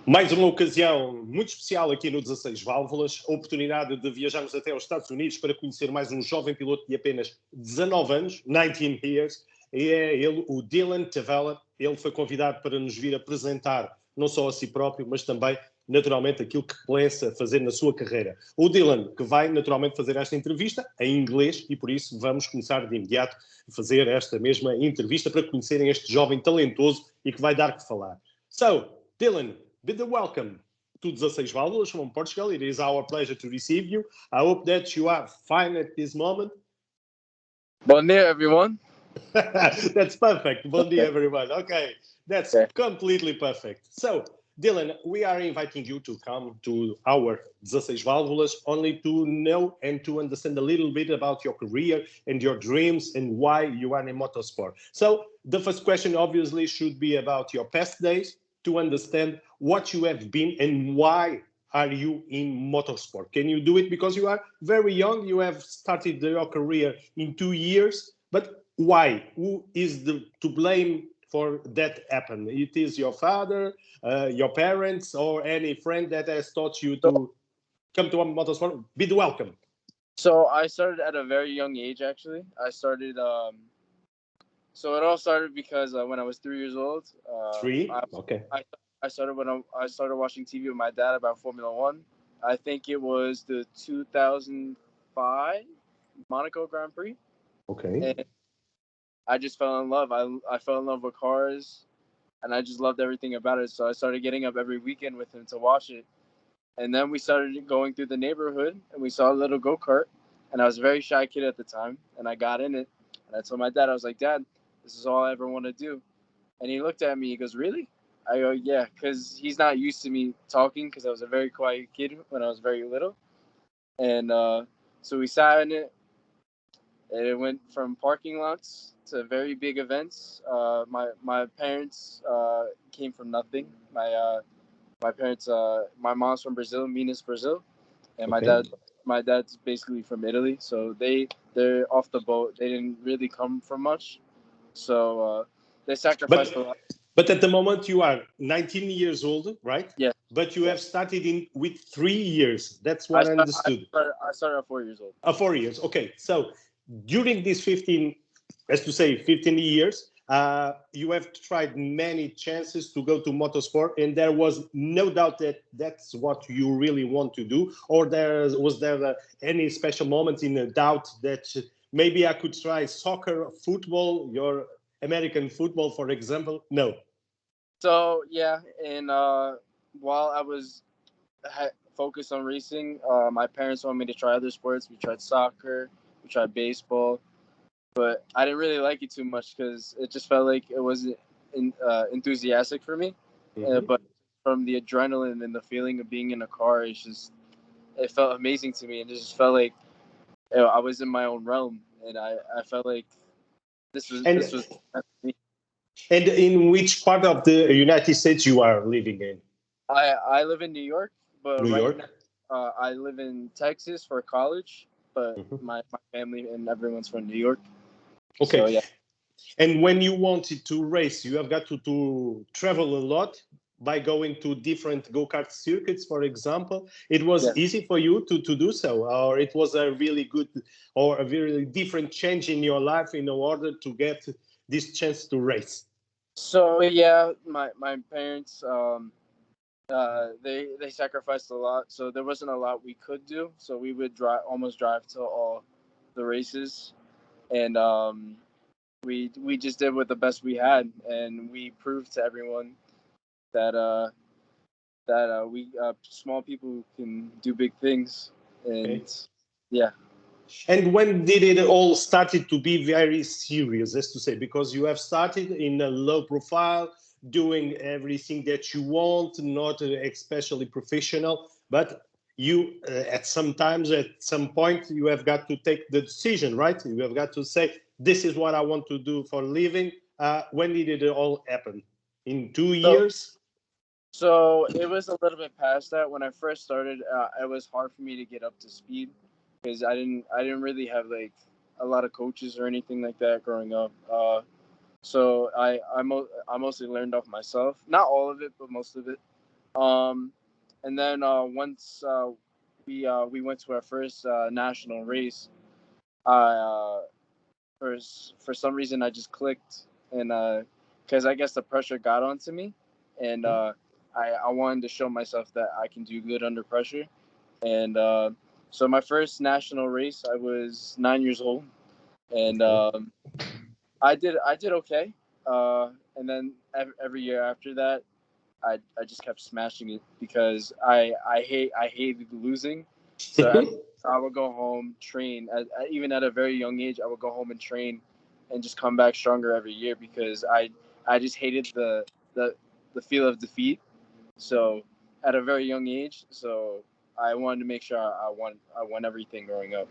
Mais uma ocasião muito especial aqui no 16 Válvulas, a oportunidade de viajarmos até aos Estados Unidos para conhecer mais um jovem piloto de apenas 19 anos, 19 years, e é ele, o Dylan Tavella. Ele foi convidado para nos vir apresentar não só a si próprio, mas também, naturalmente, aquilo que pensa fazer na sua carreira. O Dylan, que vai naturalmente fazer esta entrevista em inglês, e por isso vamos começar de imediato a fazer esta mesma entrevista para conhecerem este jovem talentoso e que vai dar que falar. So, Dylan, bid the welcome to 16 Válvulas from Portugal. It is our pleasure to receive you. I hope that you are fine at this moment. Bon dia, everyone. That's perfect. Bon dia, everyone. Okay, that's completely perfect. So, Dylan, we are inviting you to come to our 16 Válvulas only to know and to understand a little bit about your career and your dreams and why you are in motorsport. So, the first question obviously should be about your past days, to understand what you have been and why are you in motorsport. Can you do it? Because you are very young, you have started your career in 2 years, but why? Who is to blame for that happen? It is your father, your parents, or any friend that has taught you to come to motorsport? Be welcome. So I started at a very young age, actually. I started... So it all started because when I was 3 years old. Okay. I started when I started watching TV with my dad about Formula One. I think it was the 2005 Monaco Grand Prix. Okay. And I just fell in love. I fell in love with cars, and I just loved everything about it. So I started getting up every weekend with him to watch it. And then we started going through the neighborhood, and we saw a little go-kart. And I was a very shy kid at the time, and I got in it. And I told my dad, I was like, Dad, this is all I ever want to do. And he looked at me, he goes, really? I go, yeah, because he's not used to me talking because I was a very quiet kid when I was very little. And so we sat in it, and it went from parking lots to very big events. My parents came from nothing. My parents, my mom's from Brazil, Minas, Brazil, and my dad's basically from Italy. So they're off the boat. They didn't really come from much. So they sacrificed a lot. But at the moment you are 19 years old, right? Yeah. But you have started with 3 years. That's what I understood. I started at 4 years old. 4 years. Okay. So during these 15 years, you have tried many chances to go to motorsport, and there was no doubt that that's what you really want to do. Or was there any special moment in a doubt that maybe I could try soccer, football, your American football, for example? No. So yeah, and while I was focused on racing, my parents wanted me to try other sports. We tried soccer, we tried baseball, but I didn't really like it too much because it just felt like it wasn't enthusiastic for me. Mm-hmm. But from the adrenaline and the feeling of being in a car, it felt amazing to me, and it just felt like I was in my own realm, and I felt like this was me. And in which part of the United States you are living in? I live in New York, but New York? Now I live in Texas for college, but my family and everyone's from New York. Okay. So, yeah. And when you wanted to race, you have got to travel a lot by going to different go-kart circuits, for example. It was easy for you to do so, or it was a really good or a very different change in your life in order to get this chance to race? So yeah, my parents they sacrificed a lot, so there wasn't a lot we could do. So we would almost drive to all the races, and we just did with the best we had, and we proved to everyone that we small people can do big things, and yeah. And when did it all started to be very serious, as to say, because you have started in a low profile, doing everything that you want, not especially professional, but you at some point you have got to take the decision, right? You have got to say, this is what I want to do for a living. When did it all happen? In 2 years? So it was a little bit past that. When I first started, it was hard for me to get up to speed because I didn't really have like a lot of coaches or anything like that growing up. So I mostly learned off myself. Not all of it, but most of it. And then once we went to our first national race, I for some reason I just clicked, and because I guess the pressure got onto me, and I wanted to show myself that I can do good under pressure, and so my first national race I was 9 years old, and I did okay, and then every year after that I just kept smashing it because I hated losing. So I would go home, train. Even at a very young age, I would go home and train, and just come back stronger every year because I just hated the feel of defeat. So at a very young age, so I wanted to make sure I won everything growing up.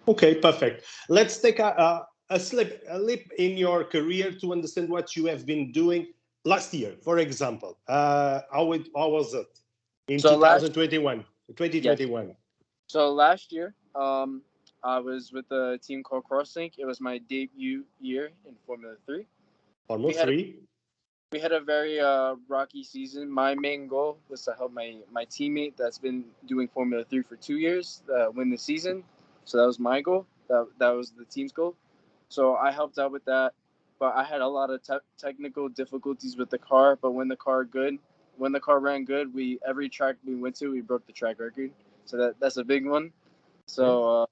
Okay, perfect. Let's take a leap in your career to understand what you have been doing last year, for example. How was it in So 2021? yes. 2021. So last year, I was with a team called Crosslink. It was my debut year in Formula 3. We Almost had a, three. we had a very rocky season. My main goal was to help my teammate that's been doing Formula 3 for 2 years win the season. So that was my goal. That was the team's goal. So I helped out with that. But I had a lot of technical difficulties with the car. But when the car ran good, every track we went to, we broke the track record. So that's a big one. So,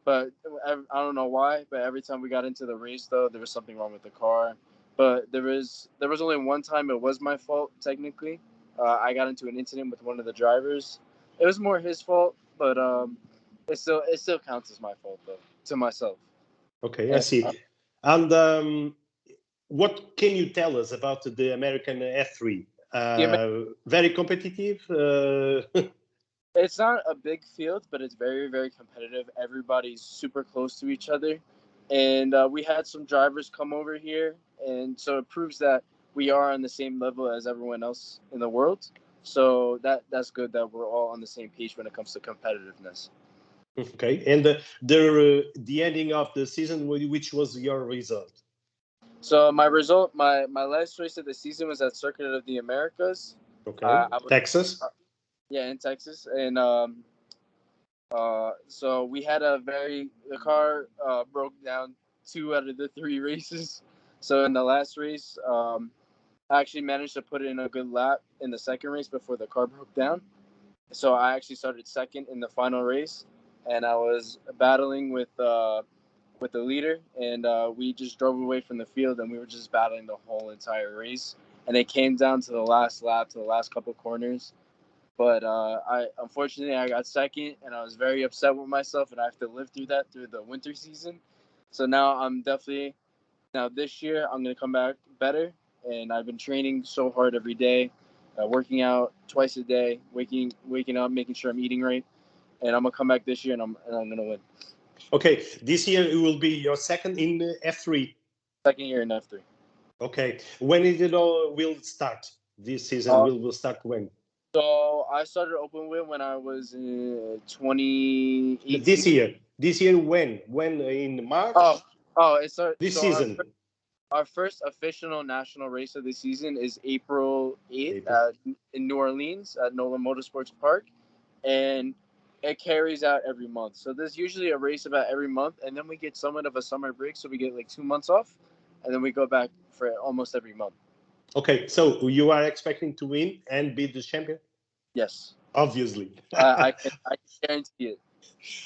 but I don't know why, but every time we got into the race, though, there was something wrong with the car. But there was only one time it was my fault technically. I got into an incident with one of the drivers. It was more his fault, but it still counts as my fault though to myself. Okay, I And, see. And what can you tell us about the American F3? Very competitive. It's not a big field, but it's very, very competitive. Everybody's super close to each other. And we had some drivers come over here. And so it proves that we are on the same level as everyone else in the world. So that's good that we're all on the same page when it comes to competitiveness. Okay, and the ending of the season, which was your result? So my last race of the season was at Circuit of the Americas. Okay, I was, Texas. yeah, in Texas. And so we had the car broke down 2 out of the 3 races. So in the last race, I actually managed to put in a good lap in the second race before the car broke down. So I actually started second in the final race, and I was battling with the leader, and we just drove away from the field, and we were just battling the whole entire race. And it came down to the last lap, to the last couple corners. But I unfortunately I got second, and I was very upset with myself, and I have to live through that through the winter season. So now this year I'm gonna come back better, and I've been training so hard every day, working out twice a day, waking up, making sure I'm eating right, and I'm gonna come back this year, and I'm gonna win. Okay, this year it will be your second in F3. Second year in F3. Okay, when it all will start? This season will start when? So I started open wheel when I was 2018. This year when? When in March? It started. This So season. our first official national race of the season is April 8th April. in New Orleans at NOLA Motorsports Park, and it carries out every month. So there's usually a race about every month, and then we get somewhat of a summer break, so we get like 2 months off, and then we go back for almost every month. Okay, so you are expecting to win and be the champion? Yes. Obviously. I can guarantee it.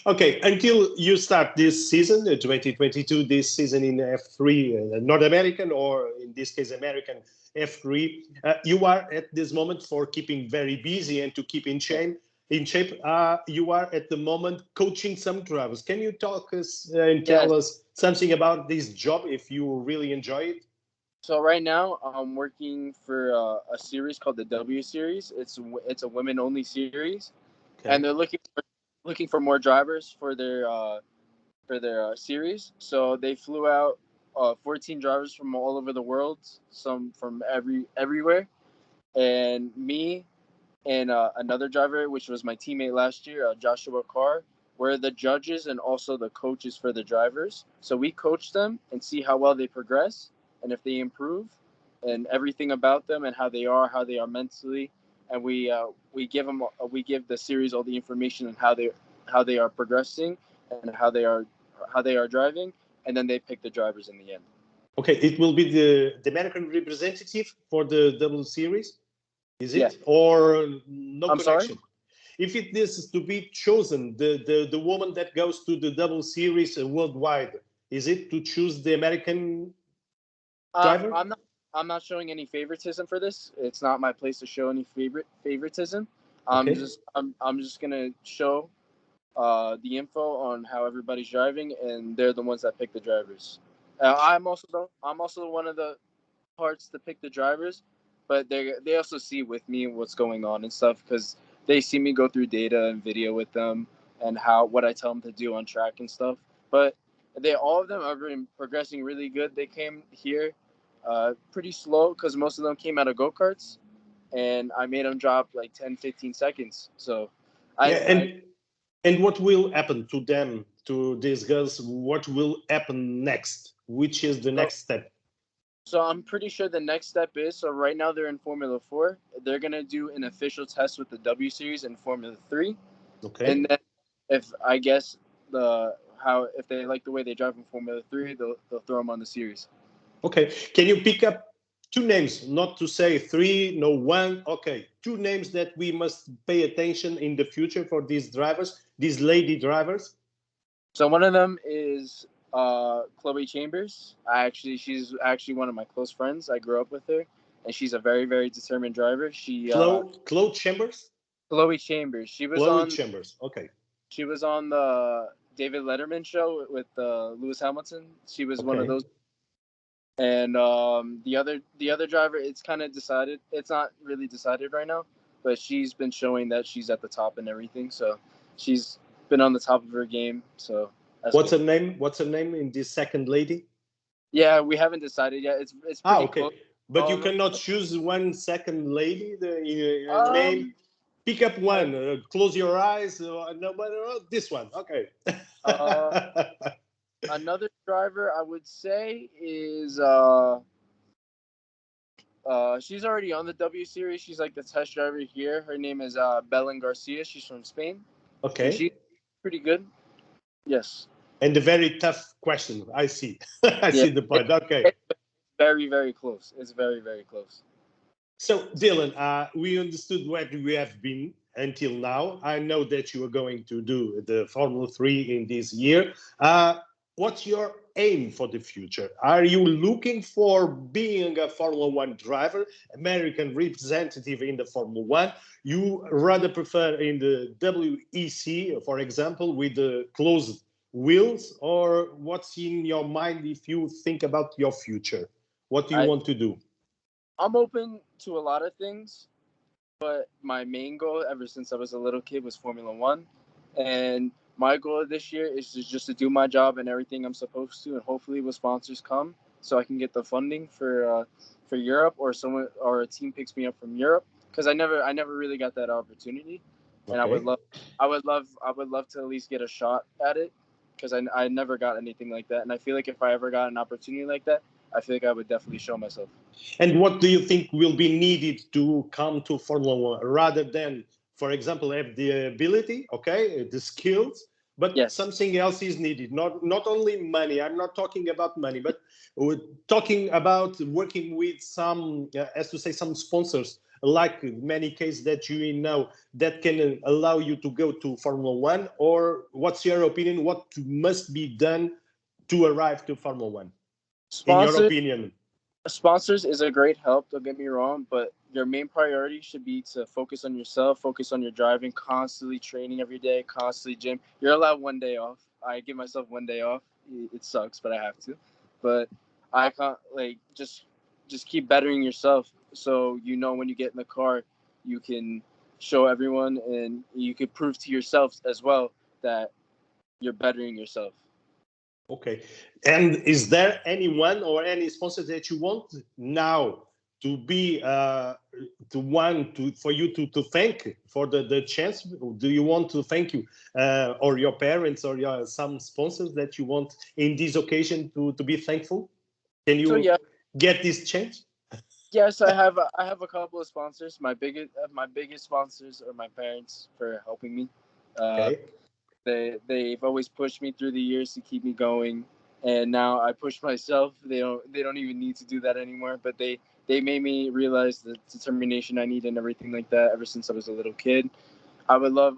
Okay, until you start this season, 2022, this season in F3, North American, or in this case, American F3, you are at this moment for keeping very busy and to keep in shape. You are at the moment coaching some drivers. Can you talk us and tell us something about this job if you really enjoy it? So right now I'm working for a series called the W Series. It's a women only series, and they're looking for more drivers for their series. So they flew out 14 drivers from all over the world, some from everywhere, and me and another driver, which was my teammate last year, Joshua Carr, were the judges and also the coaches for the drivers. So we coach them and see how well they progress and if they improve and everything about them and how they are mentally. and we give the series all the information on how they are progressing and how they are driving, and then they pick the drivers in the end. Okay, it will be the American representative for the double series, is it? Yeah. Or no I'm connection? sorry? If it is to be chosen, the woman that goes to the double series worldwide, is it to choose the American driver? I'm not showing any favoritism for this. It's not my place to show any favoritism. Okay. I'm just gonna show the info on how everybody's driving, and they're the ones that pick the drivers. I'm also one of the parts to pick the drivers, but they also see with me what's going on and stuff, because they see me go through data and video with them and what I tell them to do on track and stuff. But all of them are progressing really good. They came here pretty slow because most of them came out of go-karts, and I made them drop like 10-15 seconds. So and what will happen to them, to these girls? What will happen next? Which is the next step? So I'm pretty sure the next step is, so right now they're in Formula 4. They're going to do an official test with the W Series in Formula 3. Okay. And then if they like the way they drive in Formula 3, they'll throw them on the series. Okay. Can you pick up two names, not to say three, no one? Okay. Two names that we must pay attention in the future for these drivers, these lady drivers. So one of them is Chloe Chambers. She's actually one of my close friends. I grew up with her, and she's a very, very determined driver. Chloe Chambers? Chloe Chambers. Chambers. Okay. She was on the David Letterman show with Lewis Hamilton. She was one of those. And the other driver, it's kind of decided. It's not really decided right now, but she's been showing that she's at the top and everything. So she's been on the top of her game. So what's her name? What's her name in this second lady? Yeah, we haven't decided yet. It's pretty okay. close. But you cannot choose one second lady, the name. Pick up one. Close your eyes. No matter this one. Okay. Another driver I would say is she's already on the W Series. She's like the test driver here. Her name is Belen Garcia. She's from Spain. Okay. And she's pretty good. Yes. And a very tough question. I see. I see the point. Okay. It's very, very close. It's very, very close. So, Dylan, we understood where we have been until now. I know that you are going to do the Formula 3 in this year. What's your aim for the future? Are you looking for being a Formula 1 driver, American representative in the Formula 1? You rather prefer in the WEC, for example, with the closed wheels, or what's in your mind if you think about your future? What do you want to do? I'm open to a lot of things, but my main goal ever since I was a little kid was Formula 1. And my goal this year is just to do my job and everything I'm supposed to, and hopefully with sponsors come so I can get the funding for Europe, or a team picks me up from Europe, because I never really got that opportunity. And I would love to at least get a shot at it, because I never got anything like that. And I feel like if I ever got an opportunity like that, I feel like I would definitely show myself. And what do you think will be needed to come to Formula 1, rather than, for example, have the ability, the skills, but something else is needed? Not only money. I'm not talking about money, but we're talking about working with some, some sponsors, like many cases that you know, that can allow you to go to Formula 1. Or what's your opinion? What must be done to arrive to Formula 1? In your opinion? Sponsors is a great help, don't get me wrong, but your main priority should be to focus on yourself, focus on your driving, constantly training every day, constantly gym. You're allowed one day off. I give myself one day off. It sucks, but I have to. But I can't, just keep bettering yourself, so when you get in the car, you can show everyone, and you can prove to yourself as well that you're bettering yourself. Okay. And is there anyone or any sponsor that you want now to be for you to thank for the chance? Do you want to thank you or your parents or some sponsors that you want in this occasion to be thankful? Can you get this chance? Yes, I have a couple of sponsors. My biggest sponsors are my parents for helping me. Uh, Okay. they've always pushed me through the years to keep me going, and now I push myself. They don't even need to do that anymore. But they made me realize the determination I need and everything like that ever since I was a little kid. I would love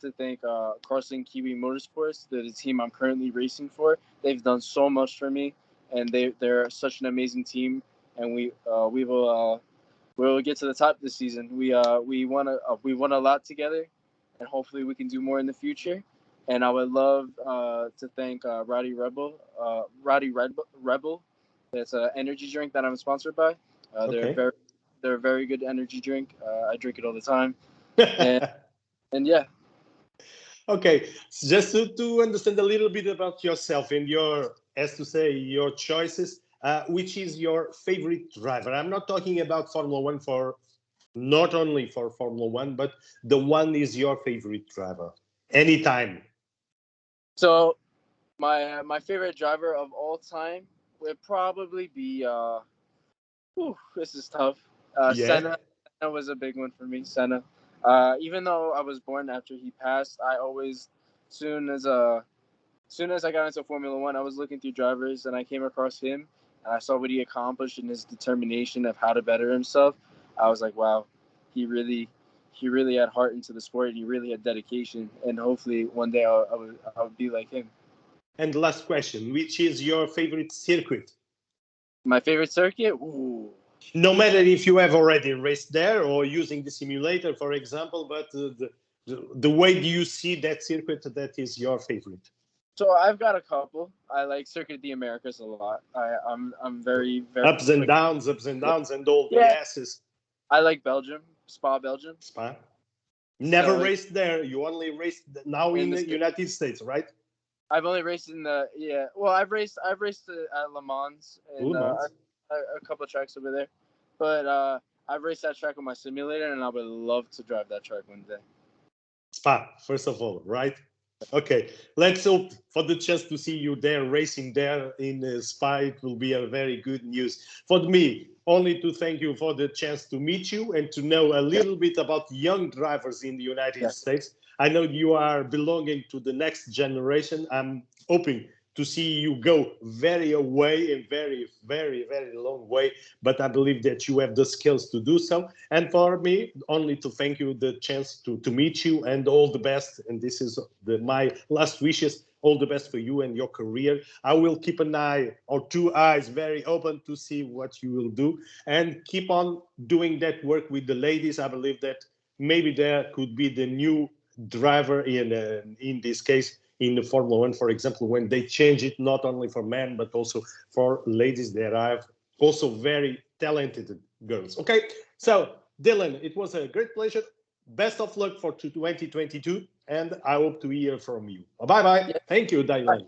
to thank Crossing Kiwi Motorsports, the team I'm currently racing for. They've done so much for me, and they're such an amazing team. And we will get to the top this season. We won a lot together, and hopefully we can do more in the future. And I would love to thank Roddy Rebel. That's an energy drink that I'm sponsored by. Okay. They're a very good energy drink. I drink it all the time, and yeah. Okay, just to understand a little bit about yourself and your, as to say, your choices, which is your favorite driver? I'm not talking about Formula One for not only for Formula One, but the one is your favorite driver anytime. So my favorite driver of all time would probably be this is tough. Yeah. Senna was a big one for me. Senna. Even though I was born after he passed, I always soon as soon as I got into Formula One, I was looking through drivers and I came across him and I saw what he accomplished and his determination of how to better himself. I was like, wow, he really had heart into the sport and he really had dedication. And hopefully one day I would be like him. And last question, which is your favorite circuit? My favorite circuit? Ooh. No matter if you have already raced there or using the simulator, for example, but the way do you see that circuit that is your favorite? So I've got a couple. I like Circuit the Americas a lot. I'm very Ups and quick. downs, and all the Yeah. S's. I like Belgium, Spa, Belgium. Spa. Never So raced there. You only raced now in the United States, right? I've only raced in the Well, I've raced at Le Mans and a couple of tracks over there, but I've raced that track on my simulator, and I would love to drive that track one day. Spa, first of all, right? Okay, let's hope for the chance to see you there racing there in Spa. It will be a very good news for me. Only to thank you for the chance to meet you and to know a little bit about young drivers in the United States. I know you are belonging to the next generation. I'm hoping to see you go very away and very, very, very long way. But I believe that you have the skills to do so. And for me, only to thank you the chance to meet you and all the best. And this is my last wishes. All the best for you and your career. I will keep an eye or two eyes very open to see what you will do and keep on doing that work with the ladies. I believe that maybe there could be the new driver in this case in the Formula One, for example, when they change it not only for men but also for ladies. There are also very talented girls. Okay, so Dylan, it was a great pleasure. Best of luck for 2022, and I hope to hear from you. Bye bye. Yeah. Thank you, Dylan.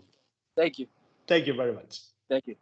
Thank you. Thank you very much. Thank you.